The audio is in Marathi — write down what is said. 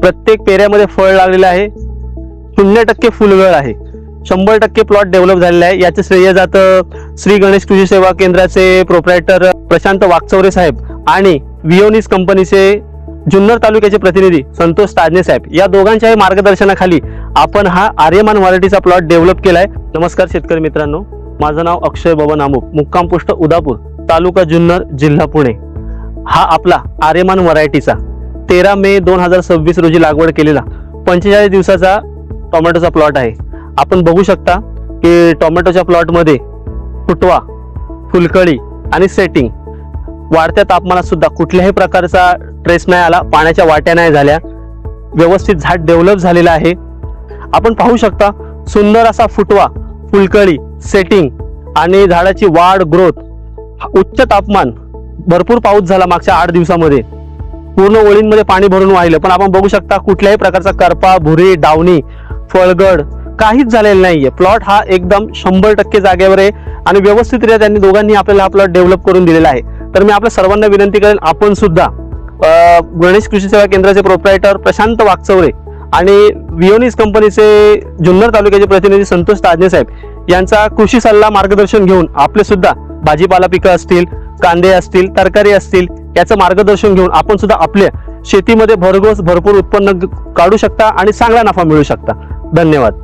प्रत्येक पेऱ्यामध्ये फळ लागलेलं आहे, 0% फुलगळ आहे, 100% प्लॉट डेव्हलप झालेला आहे। याचे श्रेय जातं श्री गणेश कृषी सेवा केंद्राचे प्रोप्रायटर प्रशांत वाकचौरे साहेब आणि विओनिस कंपनीचे जुन्नर तालुक्याचे प्रतिनिधी संतोष ताजने साहेब, या दोघांच्याही मार्गदर्शनाखाली आपण हा आर्यमान व्हरायटीचा प्लॉट डेव्हलप केलाय। नमस्कार शेतकरी मित्रांनो, माझं नाव अक्षय बबन आमुक, मुक्काम पोस्ट उदापूर, तालुका जुन्नर, जिल्हा पुणे। हा आपला आर्यमान व्हरायटीचा 13 मे 2026 रोजी लागवड केलेला 45 दिवसाचा टोमॅटोचा प्लॉट आहे। आपण बघू शकता की टोमॅटोच्या प्लॉटमध्ये फुटवा, फुलकळी आणि सेटिंग, वाढत्या तापमानात सुद्धा कुठल्याही प्रकारचा ट्रेस नाही आला, पाण्याच्या वाट्या नाही झाल्या, व्यवस्थित झाड डेव्हलप झालेला आहे। आपण पाहू शकता सुंदर असा फुटवा, फुलकळी, सेटिंग आणि झाडाची वाढ, ग्रोथ, उच्च तापमान, भरपूर पाऊस झाला मागच्या 8 दिवसामध्ये, पूर्ण ओळींमध्ये पाणी भरून वाहिलं, पण आपण बघू शकता कुठल्याही प्रकारचा करपा, भुरी, डावणी, फळगड काहीच झालेलं नाहीये। प्लॉट हा एकदम 100% जागेवर आहे आणि व्यवस्थितरित्या त्यांनी दोघांनी आपल्याला हा प्लॉट डेव्हलप करून दिलेला आहे। तर मी आपल्या सर्वांना विनंती करेन, आपण सुद्धा गणेश कृषी सेवा केंद्राचे प्रोप्रायटर प्रशांत वाकचौरे आणि विओनिस कंपनीचे जुन्नर तालुक्याचे प्रतिनिधी संतोष ताजने साहेब यांचा कृषी सल्ला मार्गदर्शन घेऊन आपले सुद्धा भाजीपाला पिकं असतील, कांदे असतील, तरकारी असतील, याचं मार्गदर्शन घेऊन आपण सुद्धा आपल्या शेतीमध्ये भरघोस भरपूर उत्पन्न काढू शकता आणि चांगला नफा मिळवू शकता। धन्यवाद।